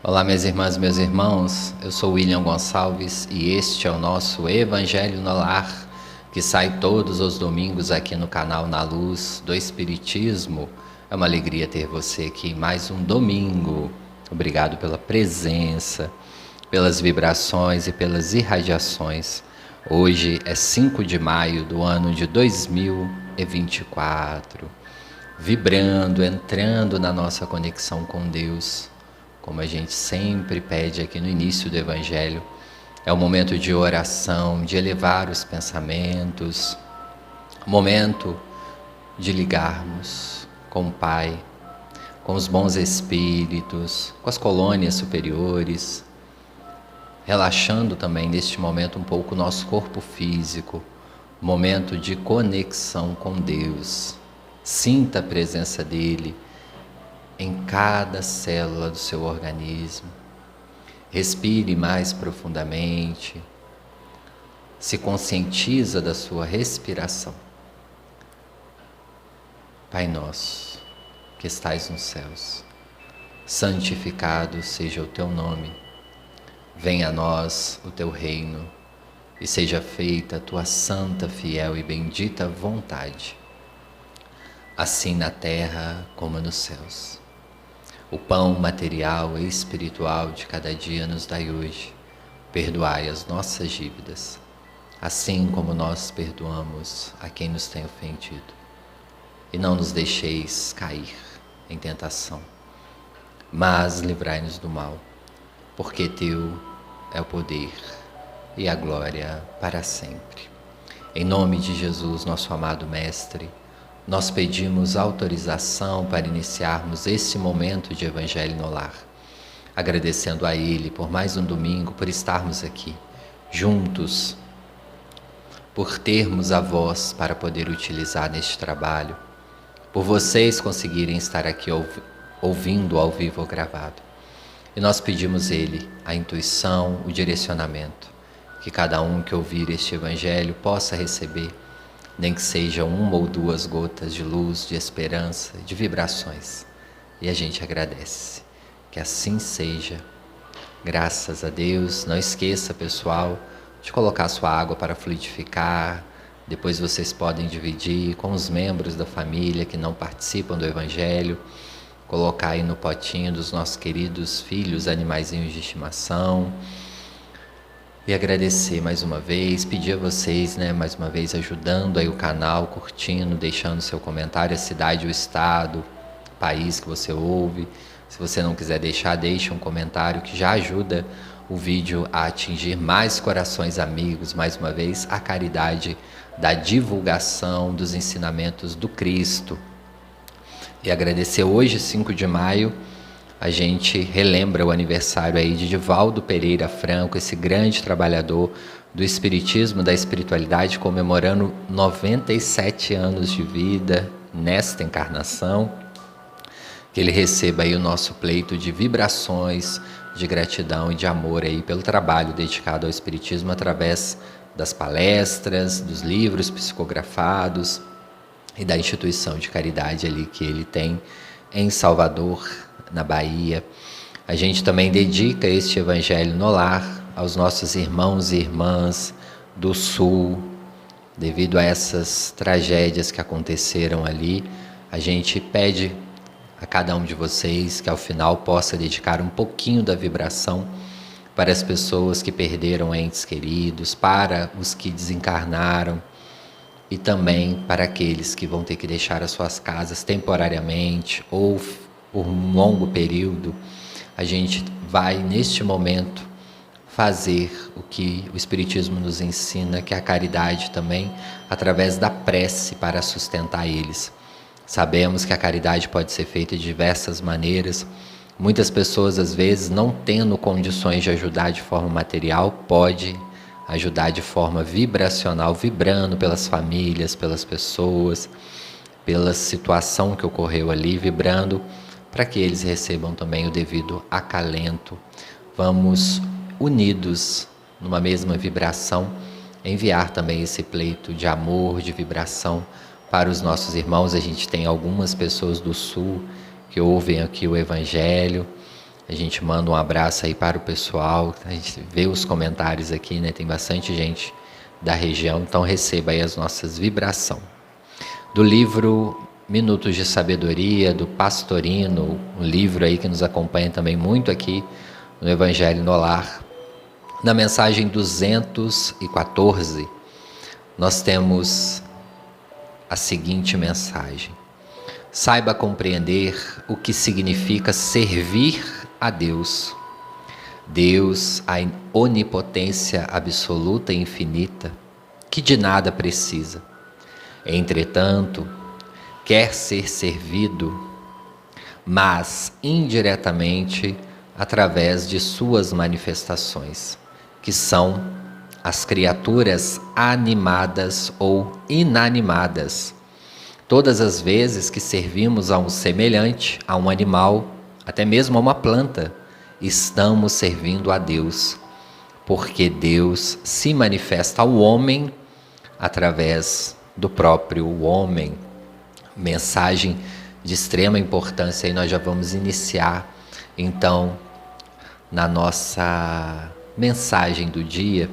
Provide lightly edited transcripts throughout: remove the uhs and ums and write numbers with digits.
Olá, minhas irmãs e meus irmãos, eu sou William Gonçalves e este é o nosso Evangelho no Lar, que sai todos os domingos aqui no canal Na Luz do Espiritismo. É uma alegria ter você aqui em mais um domingo. Obrigado pela presença, pelas vibrações e pelas irradiações. Hoje é 5 de maio do ano de 2024, vibrando, entrando na nossa conexão com Deus. Como a gente sempre pede aqui no início do Evangelho, é o momento de oração, de elevar os pensamentos, o momento de ligarmos com o Pai, com os bons espíritos, com as colônias superiores, relaxando também neste momento um pouco o nosso corpo físico, momento de conexão com Deus. Sinta a presença dEle em cada célula do seu organismo. Respire mais profundamente. Se conscientiza da sua respiração. Pai nosso, que estais nos céus, santificado seja o teu nome. Venha a nós o teu reino e seja feita a tua santa, fiel e bendita vontade, assim na terra como nos céus. O pão material e espiritual de cada dia nos dai hoje. Perdoai as nossas dívidas, assim como nós perdoamos a quem nos tem ofendido. E não nos deixeis cair em tentação, mas livrai-nos do mal, porque teu é o poder e a glória para sempre. Em nome de Jesus, nosso amado Mestre, nós pedimos autorização para iniciarmos esse momento de Evangelho no Lar, agradecendo a Ele por mais um domingo, por estarmos aqui juntos, por termos a voz para poder utilizar neste trabalho, por vocês conseguirem estar aqui ouvindo ao vivo ou gravado. E nós pedimos Ele a intuição, o direcionamento, que cada um que ouvir este Evangelho possa receber, nem que sejam 1 ou 2 gotas de luz, de esperança, de vibrações. E a gente agradece. Que assim seja. Graças a Deus. Não esqueça, pessoal, de colocar sua água para fluidificar. Depois vocês podem dividir com os membros da família que não participam do Evangelho. Colocar aí no potinho dos nossos queridos filhos, animaizinhos de estimação. E agradecer mais uma vez, pedir a vocês, mais uma vez, ajudando aí o canal, curtindo, deixando seu comentário, a cidade, o estado, o país que você ouve. Se você não quiser deixar, deixe um comentário que já ajuda o vídeo a atingir mais corações amigos. Mais uma vez, a caridade da divulgação dos ensinamentos do Cristo. E agradecer hoje, 5 de maio, a gente relembra o aniversário aí de Divaldo Pereira Franco, esse grande trabalhador do espiritismo, da espiritualidade, comemorando 97 anos de vida nesta encarnação. Que ele receba aí o nosso pleito de vibrações, de gratidão e de amor aí pelo trabalho dedicado ao espiritismo através das palestras, dos livros psicografados e da instituição de caridade ali que ele tem em Salvador, na Bahia. A gente também dedica este Evangelho no Lar aos nossos irmãos e irmãs do Sul. Devido a essas tragédias que aconteceram ali, a gente pede a cada um de vocês que ao final possa dedicar um pouquinho da vibração para as pessoas que perderam entes queridos, para os que desencarnaram e também para aqueles que vão ter que deixar as suas casas temporariamente ou por um longo período. A gente vai, neste momento, fazer o que o Espiritismo nos ensina, que é a caridade também, através da prece para sustentar eles. Sabemos que a caridade pode ser feita de diversas maneiras. Muitas pessoas, às vezes, não tendo condições de ajudar de forma material, pode ajudar de forma vibracional, vibrando pelas famílias, pelas pessoas, pela situação que ocorreu ali, vibrando para que eles recebam também o devido acalento. Vamos, unidos numa mesma vibração, enviar também esse pleito de amor, de vibração para os nossos irmãos. A gente tem algumas pessoas do Sul que ouvem aqui o Evangelho, A gente manda um abraço aí para o pessoal. A gente vê os comentários aqui, né? Tem bastante gente da região, então receba aí as nossas vibrações. Do livro Minutos de Sabedoria, do Pastorino, um livro aí que nos acompanha também muito aqui no Evangelho no Lar. Na mensagem 214, nós temos a seguinte mensagem: saiba compreender o que significa servir a Deus. Deus, a onipotência absoluta e infinita, que de nada precisa. Entretanto, quer ser servido, mas indiretamente através de suas manifestações, que são as criaturas animadas ou inanimadas. Todas as vezes que servimos a um semelhante, a um animal, até mesmo a uma planta, estamos servindo a Deus, porque Deus se manifesta ao homem através do próprio homem. Mensagem de extrema importância, e nós já vamos iniciar então na nossa mensagem do dia,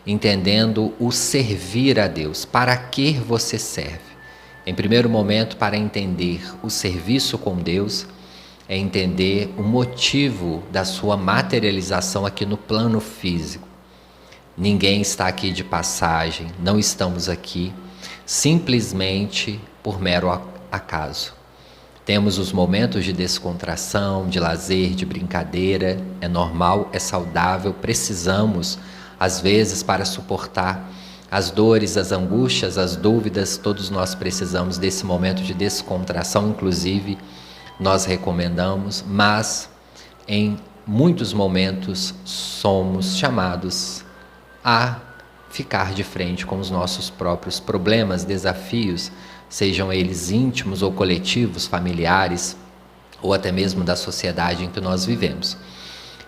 entendendo o servir a Deus. Para que você serve? Em primeiro momento, para entender o serviço com Deus, é entender o motivo da sua materialização aqui no plano físico. Ninguém está aqui de passagem, não estamos aqui simplesmente por mero acaso. Temos os momentos de descontração, de lazer, de brincadeira, é normal, é saudável, precisamos, às vezes, para suportar as dores, as angústias, as dúvidas, todos nós precisamos desse momento de descontração, inclusive nós recomendamos, mas em muitos momentos somos chamados a ficar de frente com os nossos próprios problemas, desafios, sejam eles íntimos ou coletivos, familiares, ou até mesmo da sociedade em que nós vivemos.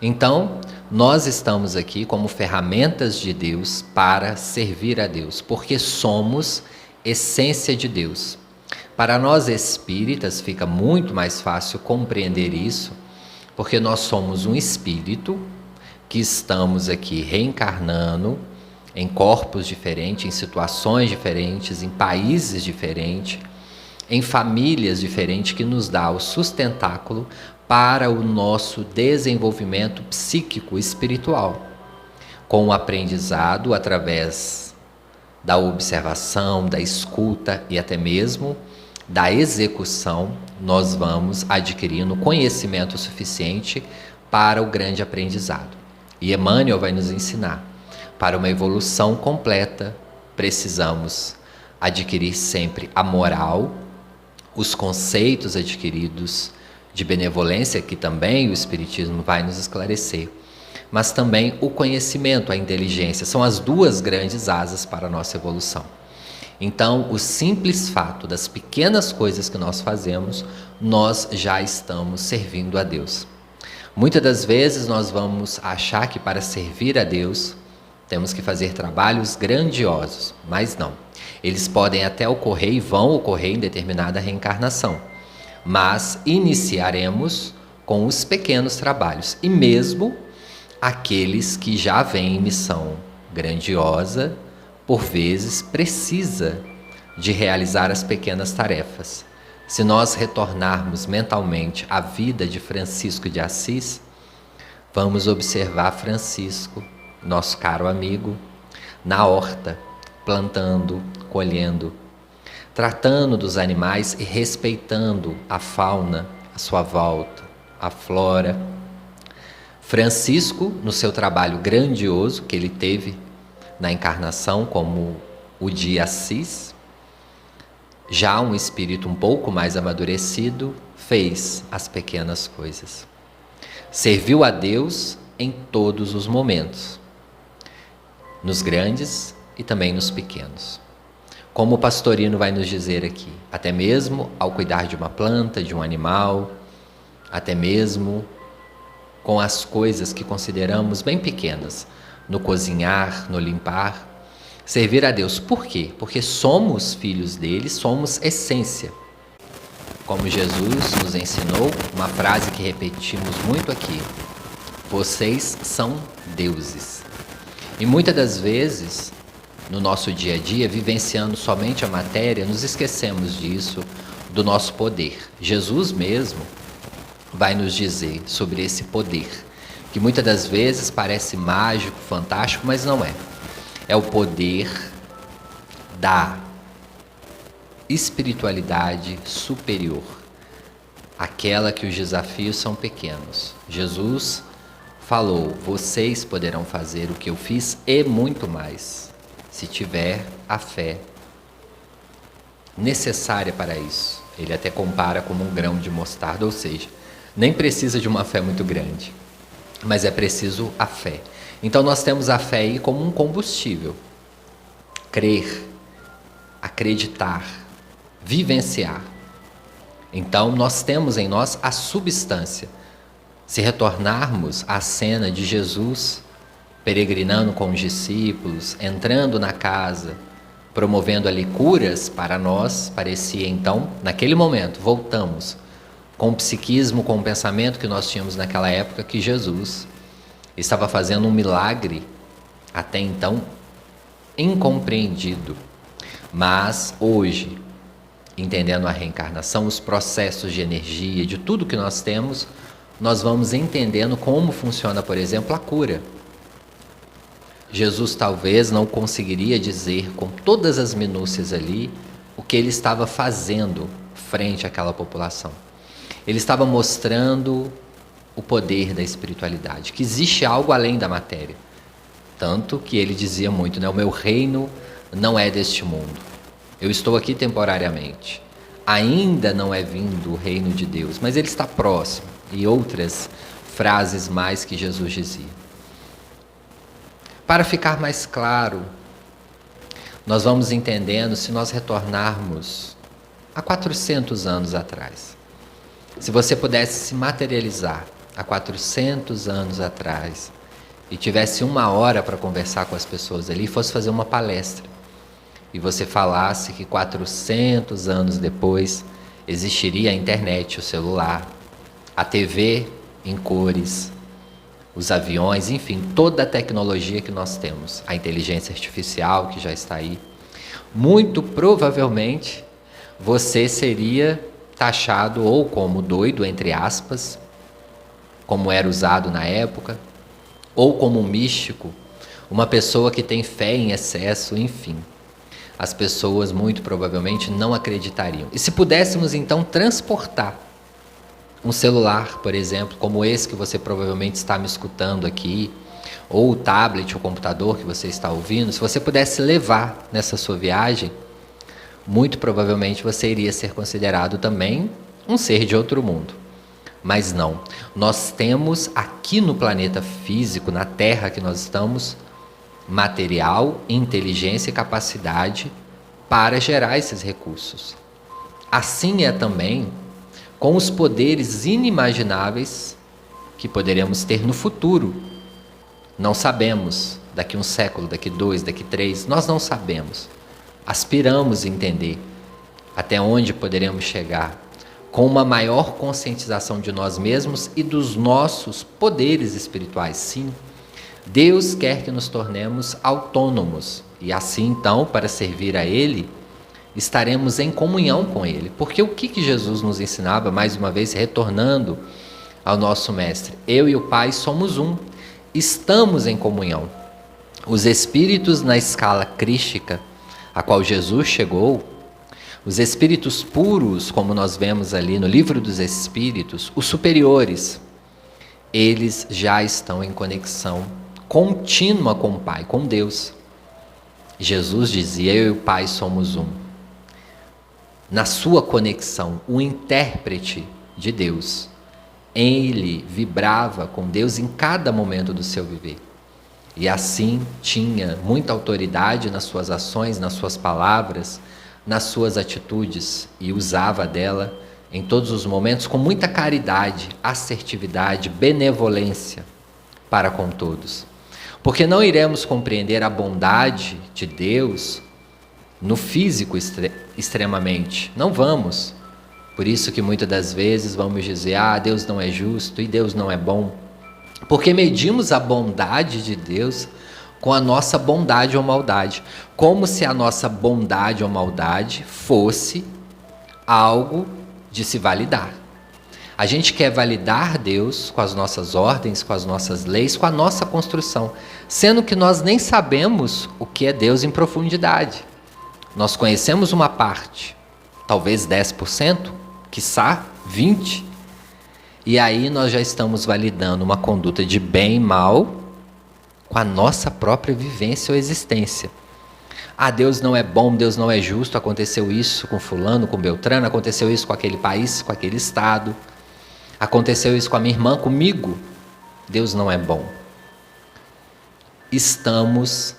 Então, nós estamos aqui como ferramentas de Deus para servir a Deus, porque somos essência de Deus. Para nós espíritas fica muito mais fácil compreender isso, porque nós somos um espírito que estamos aqui reencarnando em corpos diferentes, em situações diferentes, em países diferentes, em famílias diferentes, que nos dá o sustentáculo para o nosso desenvolvimento psíquico espiritual, com o aprendizado através da observação, da escuta e até mesmo da execução. Nós vamos adquirindo conhecimento suficiente para o grande aprendizado. E Emmanuel vai nos ensinar: para uma evolução completa, precisamos adquirir sempre a moral, os conceitos adquiridos de benevolência, que também o Espiritismo vai nos esclarecer, mas também o conhecimento, a inteligência, são as duas grandes asas para a nossa evolução. Então, o simples fato das pequenas coisas que nós fazemos, nós já estamos servindo a Deus. Muitas das vezes nós vamos achar que para servir a Deus temos que fazer trabalhos grandiosos, mas não. Eles podem até ocorrer e vão ocorrer em determinada reencarnação, mas iniciaremos com os pequenos trabalhos, e mesmo aqueles que já vêm em missão grandiosa, por vezes precisa de realizar as pequenas tarefas. Se nós retornarmos mentalmente à vida de Francisco de Assis, vamos observar Francisco, nosso caro amigo, na horta, plantando, colhendo, tratando dos animais e respeitando a fauna à sua volta, a flora. Francisco, no seu trabalho grandioso que ele teve na encarnação como o de Assis, já um espírito um pouco mais amadurecido, fez as pequenas coisas. Serviu a Deus em todos os momentos, nos grandes e também nos pequenos. Como o Pastorino vai nos dizer aqui, até mesmo ao cuidar de uma planta, de um animal, até mesmo com as coisas que consideramos bem pequenas, no cozinhar, no limpar, servir a Deus. Por quê? Porque somos filhos dele, somos essência. como Jesus nos ensinou, uma frase que repetimos muito aqui: vocês são deuses. E muitas das vezes, no nosso dia a dia, vivenciando somente a matéria, nos esquecemos disso, do nosso poder. Jesus mesmo vai nos dizer sobre esse poder, que muitas das vezes parece mágico, fantástico, mas não é. É o poder da espiritualidade superior, aquela que os desafios são pequenos. Jesus falou: vocês poderão fazer o que eu fiz e muito mais, se tiver a fé necessária para isso. Ele até compara como um grão de mostarda, ou seja, nem precisa de uma fé muito grande, mas é preciso a fé. Então nós temos a fé aí como um combustível. Crer, acreditar, vivenciar. Então nós temos em nós a substância. Se retornarmos à cena de Jesus peregrinando com os discípulos, entrando na casa, promovendo ali curas para nós, parecia então, naquele momento, voltamos com o psiquismo, com o pensamento que nós tínhamos naquela época, que Jesus estava fazendo um milagre até então incompreendido. Mas hoje, entendendo a reencarnação, os processos de energia, de tudo que nós temos, nós vamos entendendo como funciona, por exemplo, a cura. Jesus talvez não conseguiria dizer com todas as minúcias ali o que ele estava fazendo frente àquela população. Ele estava mostrando o poder da espiritualidade, que existe algo além da matéria. Tanto que ele dizia muito, né? O meu reino não é deste mundo. Eu estou aqui temporariamente. Ainda não é vindo o reino de Deus, mas ele está próximo. E outras frases mais que Jesus dizia. Para ficar mais claro, nós vamos entendendo se nós retornarmos a 400 anos atrás. Se você pudesse se materializar há 400 anos atrás e tivesse 1 hora para conversar com as pessoas ali, fosse fazer uma palestra, e você falasse que 400 anos depois existiria a internet, o celular, a TV em cores, os aviões, enfim, toda a tecnologia que nós temos, a inteligência artificial que já está aí, muito provavelmente você seria taxado ou como doido, entre aspas, como era usado na época, ou como um místico, uma pessoa que tem fé em excesso, enfim. As pessoas muito provavelmente não acreditariam. E se pudéssemos então transportar um celular, por exemplo, como esse que você provavelmente está me escutando aqui, ou o tablet, o computador que você está ouvindo, se você pudesse levar nessa sua viagem, muito provavelmente você iria ser considerado também um ser de outro mundo. Mas não, nós temos aqui no planeta físico, na Terra que nós estamos, material, inteligência e capacidade para gerar esses recursos. Assim é também com os poderes inimagináveis que poderemos ter no futuro. Não sabemos, daqui 1 século, daqui 2, daqui 3, nós não sabemos. Aspiramos a entender até onde poderemos chegar com uma maior conscientização de nós mesmos e dos nossos poderes espirituais. Sim, Deus quer que nos tornemos autônomos e assim então, para servir a Ele, estaremos em comunhão com Ele. Porque o que Jesus nos ensinava, mais uma vez, retornando ao nosso Mestre? Eu e o Pai somos um, estamos em comunhão. Os espíritos na escala crística, a qual Jesus chegou, os espíritos puros, como nós vemos ali no Livro dos Espíritos, os superiores, eles já estão em conexão contínua com o Pai, com Deus. Jesus dizia: eu e o Pai somos um. Na sua conexão, o intérprete de Deus, ele vibrava com Deus em cada momento do seu viver. E assim tinha muita autoridade nas suas ações, nas suas palavras, nas suas atitudes, e usava dela em todos os momentos com muita caridade, assertividade, benevolência para com todos. Porque não iremos compreender a bondade de Deus no físico extremamente. Não vamos. Por isso que muitas das vezes vamos dizer, Deus não é justo e Deus não é bom. Porque medimos a bondade de Deus com a nossa bondade ou maldade. Como se a nossa bondade ou maldade fosse algo de se validar. A gente quer validar Deus com as nossas ordens, com as nossas leis, com a nossa construção, sendo que nós nem sabemos o que é Deus em profundidade. Nós conhecemos uma parte, talvez 10%, quiçá 20%, e aí nós já estamos validando uma conduta de bem e mal com a nossa própria vivência ou existência. Deus não é bom, Deus não é justo, aconteceu isso com fulano, com Beltrano, aconteceu isso com aquele país, com aquele estado, aconteceu isso com a minha irmã, comigo. Deus não é bom. Estamos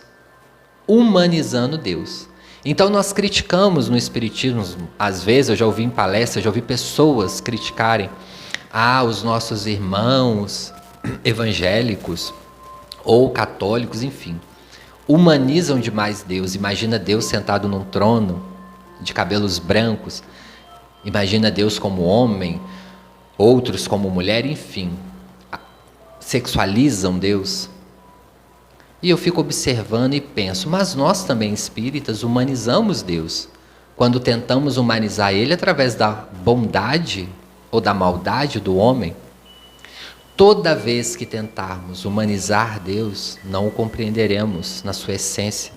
humanizando Deus. Então nós criticamos no Espiritismo, às vezes eu já ouvi em palestras, já ouvi pessoas criticarem os nossos irmãos evangélicos ou católicos, enfim, humanizam demais Deus. Imagina Deus sentado num trono de cabelos brancos, imagina Deus como homem, outros como mulher, enfim, sexualizam Deus. E eu fico observando e penso, mas nós também espíritas humanizamos Deus, quando tentamos humanizar Ele através da bondade ou da maldade do homem. Toda vez que tentarmos humanizar Deus, não o compreenderemos na sua essência,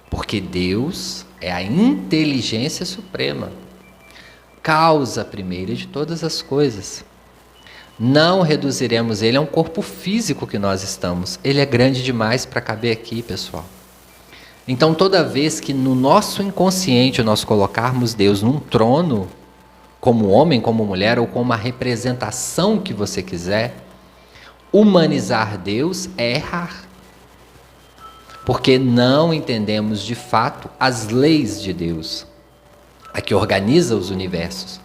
porque Deus é a inteligência suprema, causa primeira de todas as coisas. Não reduziremos Ele a um corpo físico que nós estamos. Ele é grande demais para caber aqui, pessoal. Então, toda vez que no nosso inconsciente nós colocarmos Deus num trono, como homem, como mulher, ou como uma representação que você quiser, humanizar Deus é errar. Porque não entendemos de fato as leis de Deus, a que organiza os universos.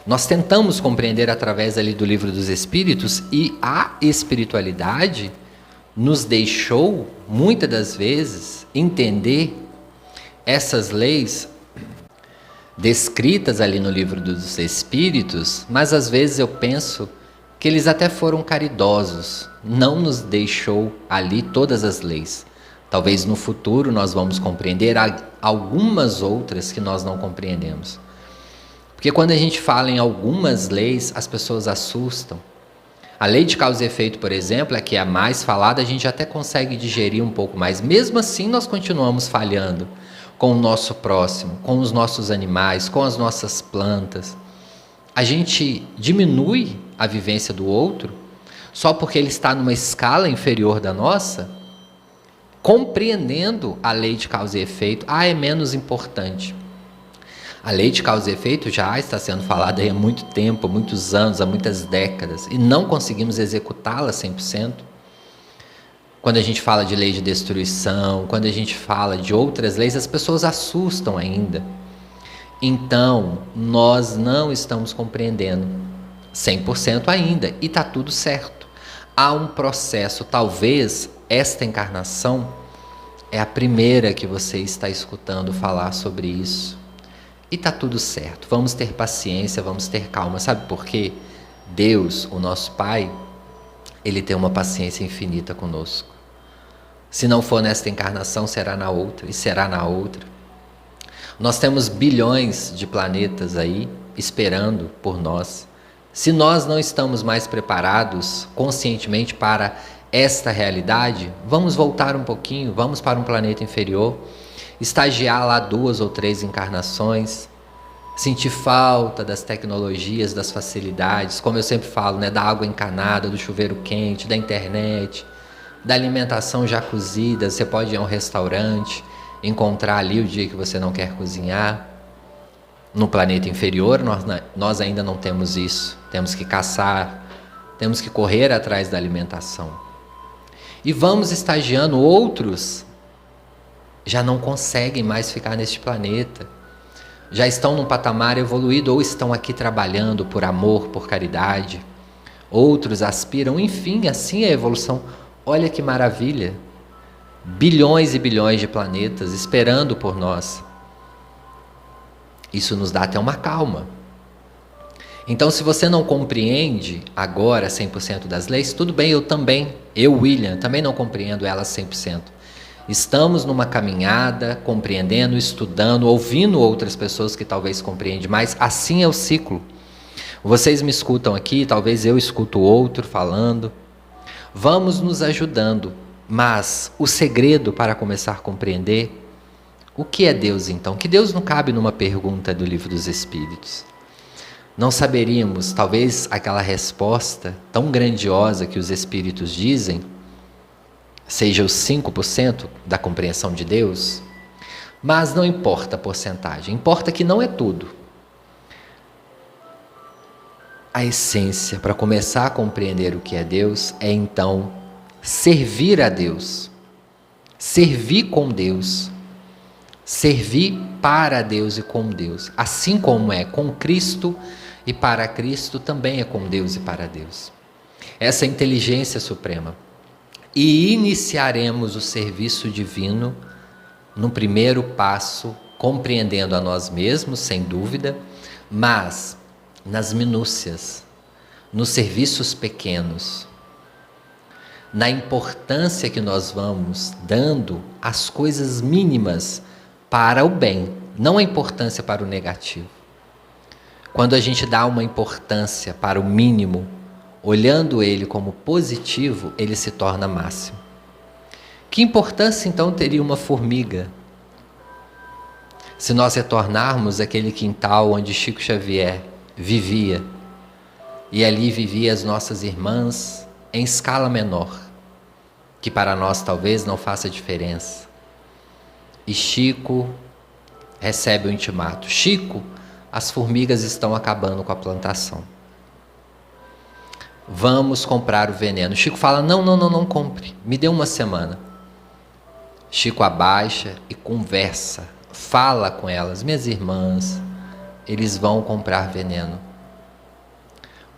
Nós tentamos compreender através ali do Livro dos Espíritos, e a espiritualidade nos deixou, muitas das vezes, entender essas leis descritas ali no Livro dos Espíritos, mas às vezes eu penso que eles até foram caridosos, não nos deixou ali todas as leis. Talvez no futuro nós vamos compreender algumas outras que nós não compreendemos. Porque quando a gente fala em algumas leis, as pessoas assustam. A lei de causa e efeito, por exemplo, é que é a mais falada, a gente até consegue digerir um pouco mais. Mesmo assim, nós continuamos falhando com o nosso próximo, com os nossos animais, com as nossas plantas. A gente diminui a vivência do outro só porque ele está numa escala inferior da nossa, compreendendo a lei de causa e efeito. É menos importante. A lei de causa e efeito já está sendo falada há muito tempo, há muitos anos, há muitas décadas, e não conseguimos executá-la 100%. Quando a gente fala de lei de destruição, quando a gente fala de outras leis, as pessoas assustam ainda. Então, nós não estamos compreendendo 100% ainda, e está tudo certo. Há um processo, talvez esta encarnação é a primeira que você está escutando falar sobre isso. E está tudo certo, vamos ter paciência, vamos ter calma. Sabe por quê? Deus, o nosso Pai, Ele tem uma paciência infinita conosco. Se não for nesta encarnação, será na outra, e será na outra. Nós temos bilhões de planetas aí, esperando por nós. Se nós não estamos mais preparados conscientemente para esta realidade, vamos voltar um pouquinho, vamos para um planeta inferior, estagiar lá 2 ou 3 encarnações, sentir falta das tecnologias, das facilidades, como eu sempre falo, da água encanada, do chuveiro quente, da internet, da alimentação já cozida. Você pode ir a um restaurante, encontrar ali o dia que você não quer cozinhar. No planeta inferior, nós ainda não temos isso. Temos que caçar, temos que correr atrás da alimentação. E vamos estagiando, outros já não conseguem mais ficar neste planeta. Já estão num patamar evoluído ou estão aqui trabalhando por amor, por caridade. Outros aspiram, enfim, assim é a evolução. Olha que maravilha! Bilhões e bilhões de planetas esperando por nós. Isso nos dá até uma calma. Então, se você não compreende agora 100% das leis, tudo bem, eu, William, também não compreendo elas 100%. Estamos numa caminhada, compreendendo, estudando, ouvindo outras pessoas que talvez compreendem mais. Assim é o ciclo. Vocês me escutam aqui, talvez eu escuto outro falando. Vamos nos ajudando, mas o segredo para começar a compreender o que é Deus então? Que Deus não cabe numa pergunta do Livro dos Espíritos. Não saberíamos, talvez, aquela resposta tão grandiosa que os Espíritos dizem, seja os 5% da compreensão de Deus, mas não importa a porcentagem, importa que não é tudo. A essência para começar a compreender o que é Deus é então servir a Deus, servir com Deus, servir para Deus e com Deus, assim como é com Cristo e para Cristo, também é com Deus e para Deus. Essa é a inteligência suprema. E iniciaremos o serviço divino no primeiro passo, compreendendo a nós mesmos, sem dúvida, mas nas minúcias, nos serviços pequenos, na importância que nós vamos dando às coisas mínimas para o bem, não a importância para o negativo. Quando a gente dá uma importância para o mínimo, olhando ele como positivo, ele se torna máximo. Que importância então teria uma formiga? Se nós retornarmos àquele quintal onde Chico Xavier vivia, e ali vivia as nossas irmãs em escala menor, que para nós talvez não faça diferença. E Chico recebe o intimato: Chico, as formigas estão acabando com a plantação. Vamos comprar o veneno. Chico fala: não compre, me dê uma semana. Chico abaixa e conversa, fala com elas: minhas irmãs, eles vão comprar veneno.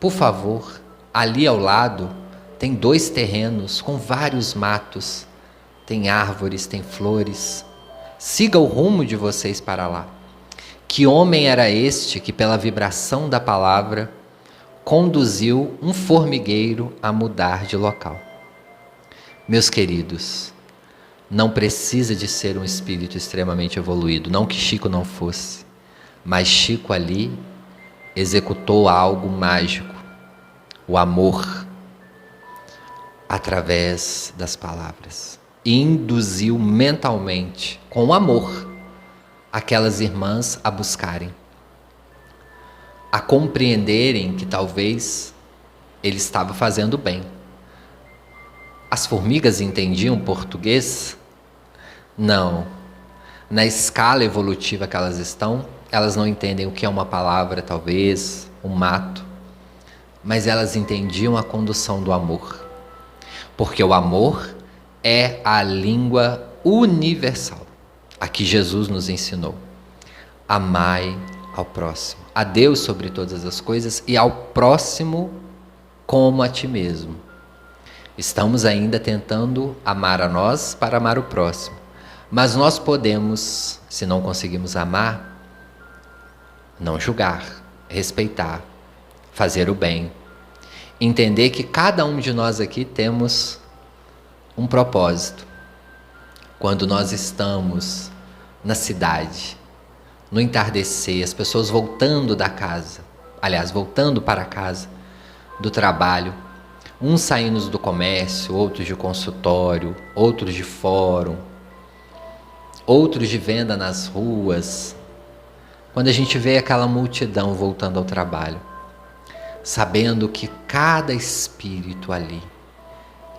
Por favor, ali ao lado tem 2 terrenos com vários matos, tem árvores, tem flores. Siga o rumo de vocês para lá. Que homem era este que, pela vibração da palavra, conduziu um formigueiro a mudar de local? Meus queridos, não precisa de ser um espírito extremamente evoluído, não que Chico não fosse, mas Chico ali executou algo mágico, o amor, através das palavras, e induziu mentalmente, com amor, aquelas irmãs a buscarem, a compreenderem que talvez ele estava fazendo bem. As formigas entendiam português? Não. Na escala evolutiva que elas estão, elas não entendem o que é uma palavra, talvez, um mato, mas elas entendiam a condução do amor, porque o amor é a língua universal, a que Jesus nos ensinou. Amai ao próximo, a Deus sobre todas as coisas e ao próximo como a ti mesmo. Estamos ainda tentando amar a nós para amar o próximo, mas nós podemos, se não conseguimos amar, não julgar, respeitar, fazer o bem, entender que cada um de nós aqui temos um propósito. Quando nós estamos na cidade, no entardecer, as pessoas voltando da casa, aliás, voltando para casa, do trabalho, uns saindo do comércio, outros de consultório, outros de fórum, outros de venda nas ruas. Quando a gente vê aquela multidão voltando ao trabalho, sabendo que cada espírito ali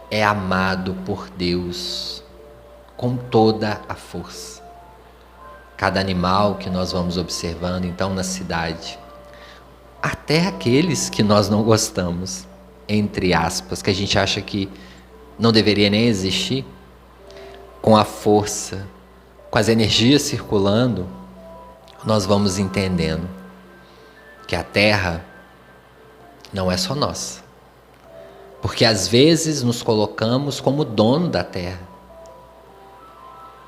é amado por Deus com toda a força. Cada animal que nós vamos observando então na cidade, até aqueles que nós não gostamos, entre aspas, que a gente acha que não deveria nem existir, com a força, com as energias circulando, nós vamos entendendo que a Terra não é só nossa. Porque às vezes nos colocamos como dono da Terra.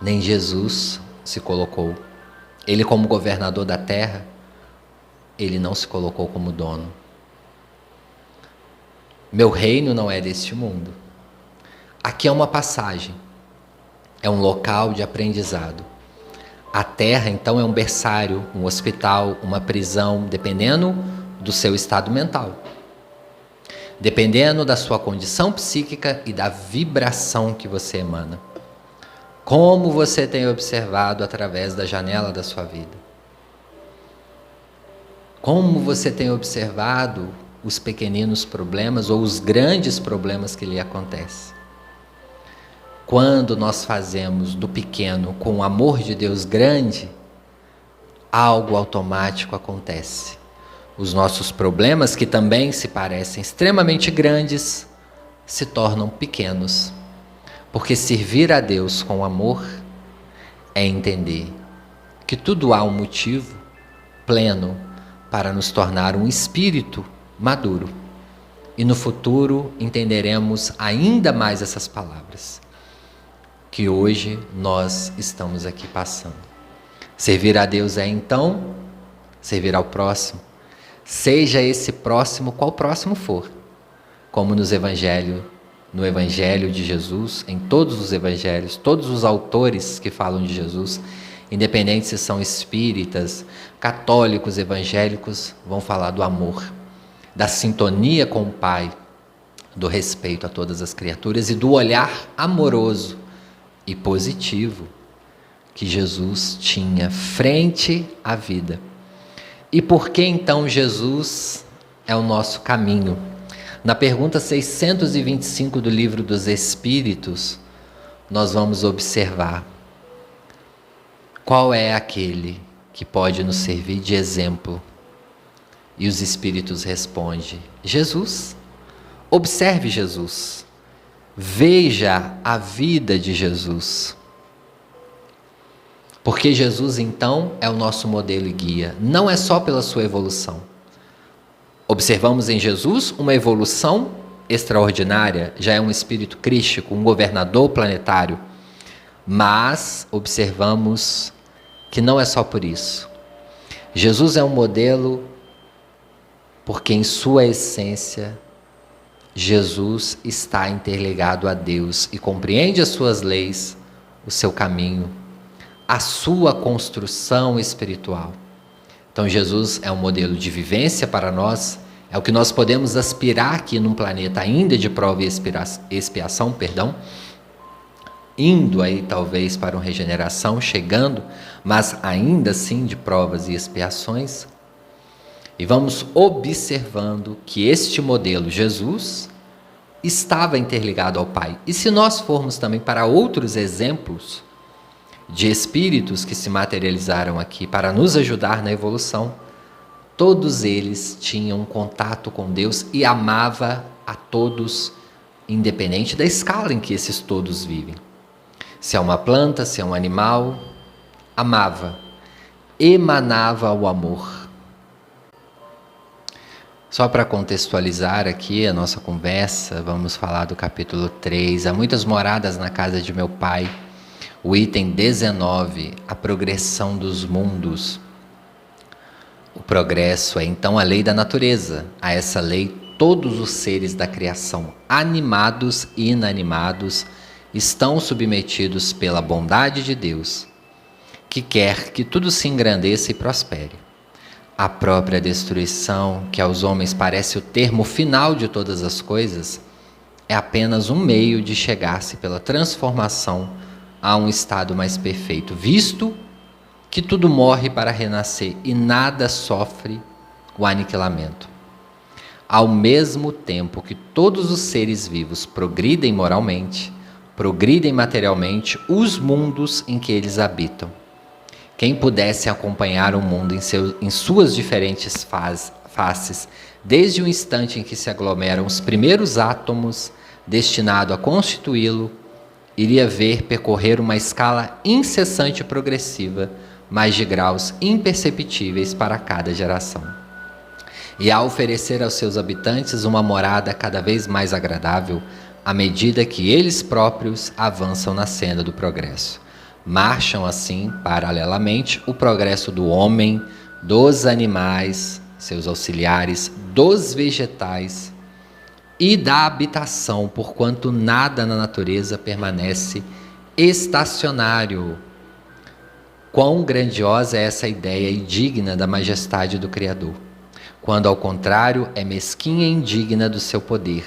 Nem Jesus se colocou. Ele, como governador da Terra, Ele não se colocou como dono. Meu reino não é deste mundo. Aqui é uma passagem, é um local de aprendizado. A terra, então, é um berçário, um hospital, uma prisão, dependendo do seu estado mental, dependendo da sua condição psíquica e da vibração que você emana. Como você tem observado através da janela da sua vida? Como você tem observado os pequeninos problemas ou os grandes problemas que lhe acontecem? Quando nós fazemos do pequeno com o amor de Deus grande, algo automático acontece. Os nossos problemas, que também se parecem extremamente grandes, se tornam pequenos. Porque servir a Deus com amor é entender que tudo há um motivo pleno para nos tornar um espírito maduro. E no futuro entenderemos ainda mais essas palavras que hoje nós estamos aqui passando. Servir a Deus é então servir ao próximo, seja esse próximo qual próximo for, como no Evangelho de Jesus, em todos os evangelhos, todos os autores que falam de Jesus, independente se são espíritas, católicos, evangélicos, vão falar do amor, da sintonia com o Pai, do respeito a todas as criaturas e do olhar amoroso e positivo que Jesus tinha frente à vida. E por que então Jesus é o nosso caminho? Na pergunta 625 do Livro dos Espíritos, nós vamos observar qual é aquele que pode nos servir de exemplo. E os Espíritos respondem: Jesus. Observe Jesus. Veja a vida de Jesus. Porque Jesus, então, é o nosso modelo e guia. Não é só pela sua evolução. Observamos em Jesus uma evolução extraordinária, já é um espírito crístico, um governador planetário. Mas observamos que não é só por isso. Jesus é um modelo porque em sua essência Jesus está interligado a Deus e compreende as suas leis, o seu caminho, a sua construção espiritual. Então Jesus é um modelo de vivência para nós, é o que nós podemos aspirar aqui num planeta ainda de prova e expiação, indo aí talvez para uma regeneração, chegando, mas ainda assim de provas e expiações. E vamos observando que este modelo, Jesus, estava interligado ao Pai. E se nós formos também para outros exemplos de espíritos que se materializaram aqui para nos ajudar na evolução, todos eles tinham contato com Deus e amava a todos, independente da escala em que esses todos vivem. Se é uma planta, se é um animal, amava, emanava o amor. Só para contextualizar aqui a nossa conversa, vamos falar do capítulo 3. Há muitas moradas na casa de meu pai. O item 19, a progressão dos mundos. O progresso é então a lei da natureza. A essa lei, todos os seres da criação, animados e inanimados, estão submetidos pela bondade de Deus, que quer que tudo se engrandeça e prospere. A própria destruição, que aos homens parece o termo final de todas as coisas, é apenas um meio de chegar-se pela transformação a um estado mais perfeito, visto que tudo morre para renascer e nada sofre o aniquilamento. Ao mesmo tempo que todos os seres vivos progridem moralmente, progridem materialmente os mundos em que eles habitam. Quem pudesse acompanhar o mundo em suas diferentes faces, desde o instante em que se aglomeram os primeiros átomos destinados a constituí-lo, iria ver percorrer uma escala incessante e progressiva, mas de graus imperceptíveis para cada geração. E a oferecer aos seus habitantes uma morada cada vez mais agradável, à medida que eles próprios avançam na senda do progresso. Marcham assim, paralelamente, o progresso do homem dos animais, seus auxiliares, dos vegetais e da habitação, porquanto nada na natureza permanece estacionário. Quão grandiosa é essa ideia e digna da majestade do Criador, quando ao contrário é mesquinha e indigna do seu poder.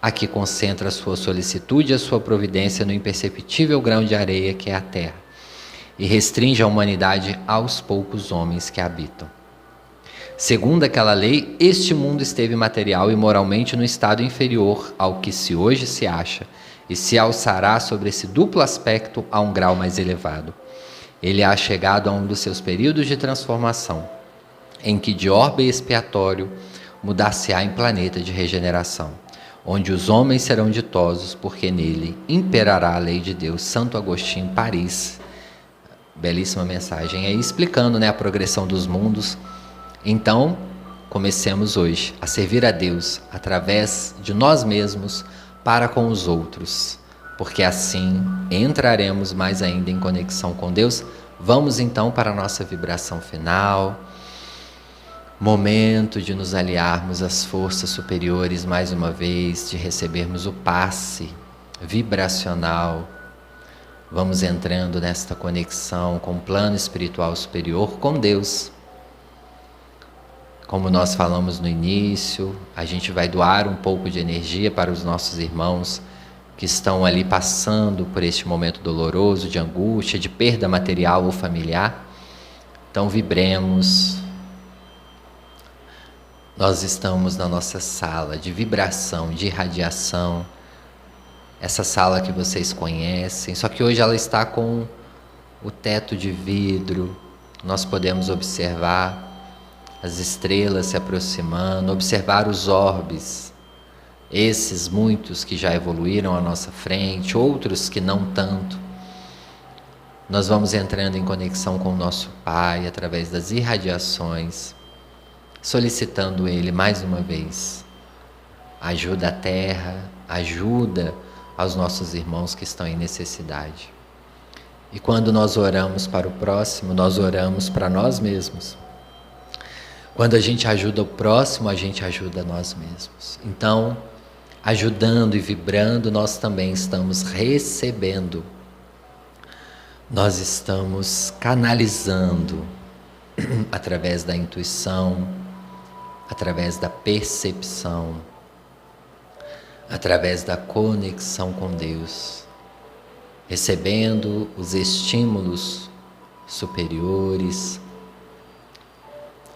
Aqui concentra a sua solicitude e a sua providência no imperceptível grão de areia que é a terra, e restringe a humanidade aos poucos homens que a habitam. Segundo aquela lei, este mundo esteve material e moralmente no estado inferior ao que se hoje se acha, e se alçará sobre esse duplo aspecto a um grau mais elevado. Ele há chegado a um dos seus períodos de transformação, em que de orbe expiatório mudar-se-á em planeta de regeneração, onde os homens serão ditosos, porque nele imperará a lei de Deus. Santo Agostinho, Paris. Belíssima mensagem aí, explicando, a progressão dos mundos. Então, comecemos hoje a servir a Deus através de nós mesmos para com os outros, porque assim entraremos mais ainda em conexão com Deus. Vamos então para a nossa vibração final, momento de nos aliarmos às forças superiores mais uma vez, de recebermos o passe vibracional. Vamos entrando nesta conexão com o plano espiritual superior, com Deus. Como nós falamos no início, a gente vai doar um pouco de energia para os nossos irmãos que estão ali passando por este momento doloroso, de angústia, de perda material ou familiar. Então vibremos. Nós estamos na nossa sala de vibração, de irradiação, essa sala que vocês conhecem, só que hoje ela está com o teto de vidro. Nós podemos observar as estrelas se aproximando, observar os orbes, esses muitos que já evoluíram à nossa frente, outros que não tanto. Nós vamos entrando em conexão com o nosso Pai através das irradiações, solicitando Ele mais uma vez ajuda à terra, ajuda aos nossos irmãos que estão em necessidade. E quando nós oramos para o próximo, nós oramos para nós mesmos. Quando a gente ajuda o próximo, a gente ajuda nós mesmos. Então, ajudando e vibrando, nós também estamos recebendo. Nós estamos canalizando através da intuição, através da percepção, através da conexão com Deus, recebendo os estímulos superiores.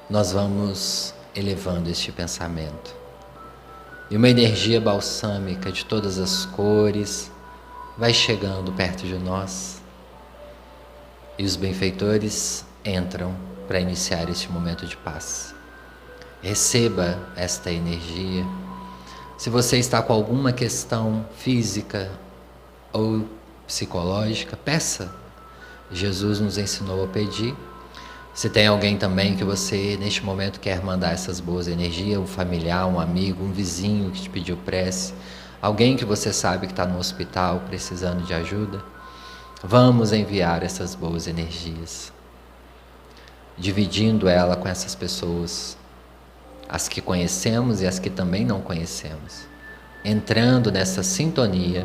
Nós vamos elevando este pensamento. E uma energia balsâmica de todas as cores vai chegando perto de nós. E os benfeitores entram para iniciar este momento de paz. Receba esta energia. Se você está com alguma questão física ou psicológica, peça. Jesus nos ensinou a pedir. Se tem alguém também que você neste momento quer mandar essas boas energias, um familiar, um amigo, um vizinho que te pediu prece, alguém que você sabe que está no hospital precisando de ajuda, vamos enviar essas boas energias, dividindo ela com essas pessoas, as que conhecemos e as que também não conhecemos, entrando nessa sintonia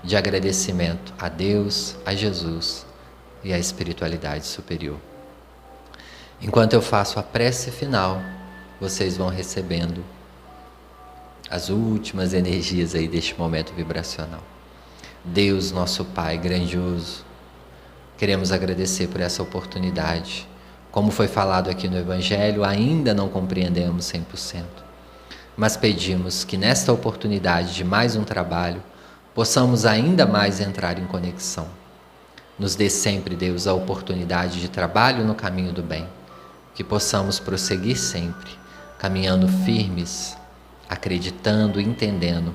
de agradecimento a Deus, a Jesus e à espiritualidade superior. Enquanto eu faço a prece final, vocês vão recebendo as últimas energias aí deste momento vibracional. Deus, nosso Pai grandioso, queremos agradecer por essa oportunidade. Como foi falado aqui no Evangelho, ainda não compreendemos 100%, mas pedimos que nesta oportunidade de mais um trabalho, possamos ainda mais entrar em conexão. Nos dê sempre, Deus, a oportunidade de trabalho no caminho do bem, que possamos prosseguir sempre, caminhando firmes, acreditando, entendendo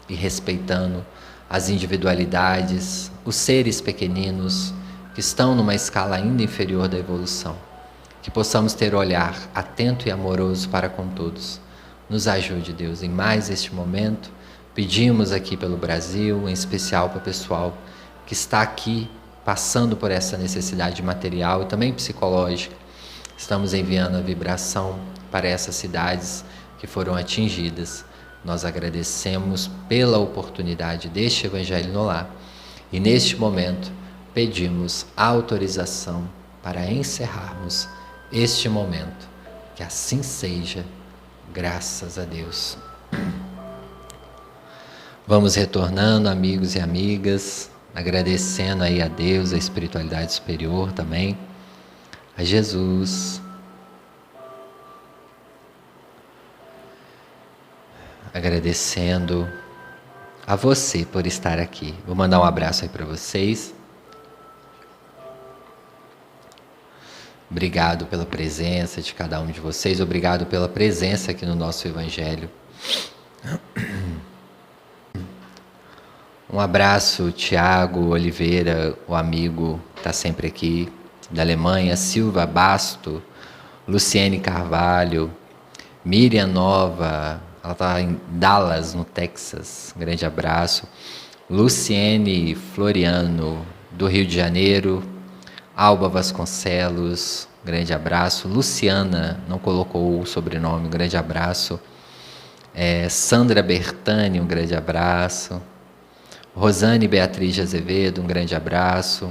e respeitando as individualidades, os seres pequeninos que estão numa escala ainda inferior da evolução. Que possamos ter olhar atento e amoroso para com todos. Nos ajude, Deus, em mais este momento. Pedimos aqui pelo Brasil, em especial para o pessoal que está aqui passando por essa necessidade material e também psicológica, Estamos enviando a vibração para essas cidades que foram atingidas. Nós agradecemos pela oportunidade deste Evangelho no Lar e neste momento pedimos autorização para encerrarmos este momento. Que assim seja, graças a Deus. Vamos retornando, amigos e amigas, agradecendo aí a Deus, a espiritualidade superior também, a Jesus, agradecendo a você por estar aqui. Vou mandar um abraço aí para vocês. Obrigado pela presença de cada um de vocês, obrigado pela presença aqui no nosso Evangelho. Um abraço, Tiago Oliveira, o amigo que está sempre aqui, da Alemanha, Silva Basto, Luciene Carvalho, Miriam Nova, ela está em Dallas, no Texas, um grande abraço. Luciene Floriano, do Rio de Janeiro, Alba Vasconcelos, um grande abraço. Luciana, não colocou o sobrenome, um grande abraço. Sandra Bertani, um grande abraço. Rosane Beatriz de Azevedo, um grande abraço.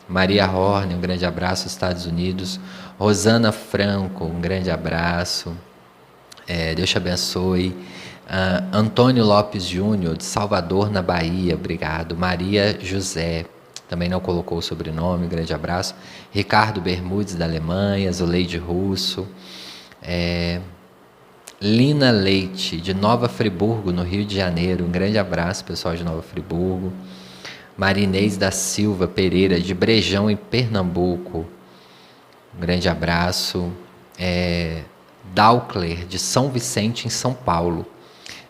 Maria Horne, um grande abraço, Estados Unidos. Rosana Franco, um grande abraço. Deus te abençoe. Antônio Lopes Júnior, de Salvador, na Bahia, obrigado. Maria José, também não colocou o sobrenome, um grande abraço. Ricardo Bermudes, da Alemanha. Zuleide Russo. Lina Leite, de Nova Friburgo, no Rio de Janeiro. Um grande abraço, pessoal de Nova Friburgo. Marinês da Silva Pereira, de Brejão, em Pernambuco. Um grande abraço. Daucler, de São Vicente, em São Paulo.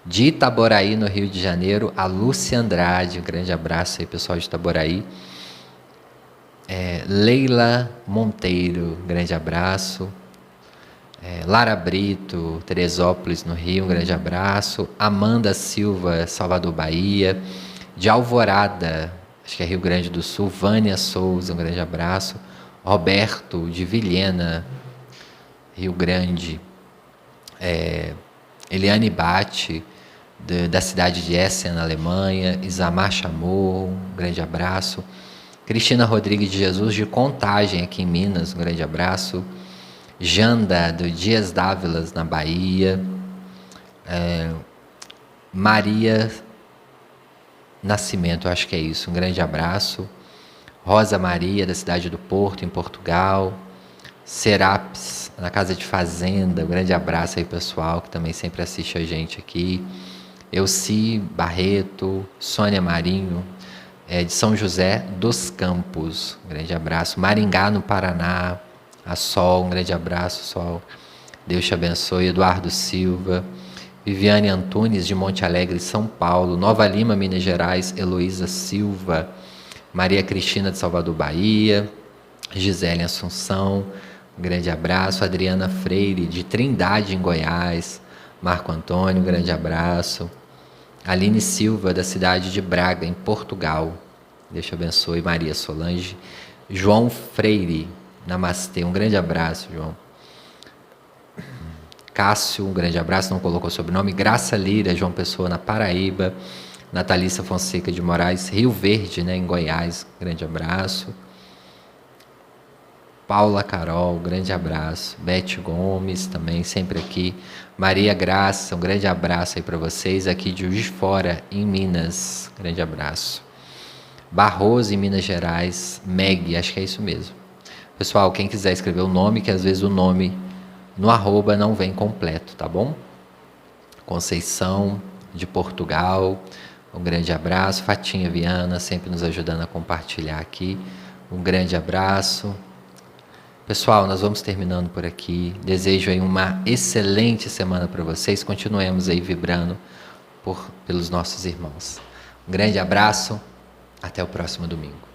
De Itaboraí, no Rio de Janeiro, a Lúcia Andrade. Um grande abraço aí, pessoal de Itaboraí. Leila Monteiro, um grande abraço. Lara Brito, Teresópolis, no Rio, um grande abraço. Amanda Silva, Salvador, Bahia. De Alvorada, acho que é Rio Grande do Sul, Vânia Souza, um grande abraço. Roberto, de Vilhena, Rio Grande. Eliane Bate, da cidade de Essen, na Alemanha. Isamar Chamou, um grande abraço. Cristina Rodrigues de Jesus, de Contagem, aqui em Minas, um grande abraço. Janda, do Dias Dávilas, na Bahia. Maria Nascimento, acho que é isso, um grande abraço. Rosa Maria, da cidade do Porto, em Portugal. Serapis, na Casa de Fazenda, um grande abraço aí, pessoal, que também sempre assiste a gente aqui. Elci Barreto, Sônia Marinho, de São José dos Campos, um grande abraço. Maringá, no Paraná. A Sol, um grande abraço, Sol. Deus te abençoe. Eduardo Silva. Viviane Antunes, de Monte Alegre, São Paulo. Nova Lima, Minas Gerais. Heloísa Silva. Maria Cristina, de Salvador, Bahia. Gisele Assunção, um grande abraço. Adriana Freire, de Trindade, em Goiás. Marco Antônio, um grande abraço. Aline Silva, da cidade de Braga, em Portugal. Deus te abençoe. Maria Solange. João Freire, namastê, um grande abraço, João. Cássio, um grande abraço, não colocou sobrenome. Graça Lira, João Pessoa, na Paraíba. Natalícia Fonseca de Moraes, Rio Verde, em Goiás, grande abraço. Paula Carol, um grande abraço. Bete Gomes, também sempre aqui. Maria Graça, um grande abraço aí para vocês, aqui de Juiz de Fora, em Minas, grande abraço. Barroso, em Minas Gerais. Meg, acho que é isso mesmo. Pessoal, quem quiser escrever o nome, que às vezes o nome no arroba não vem completo, tá bom? Conceição, de Portugal, um grande abraço. Fatinha Viana, sempre nos ajudando a compartilhar aqui. Um grande abraço. Pessoal, nós vamos terminando por aqui. Desejo aí uma excelente semana para vocês. Continuemos aí vibrando pelos nossos irmãos. Um grande abraço. Até o próximo domingo.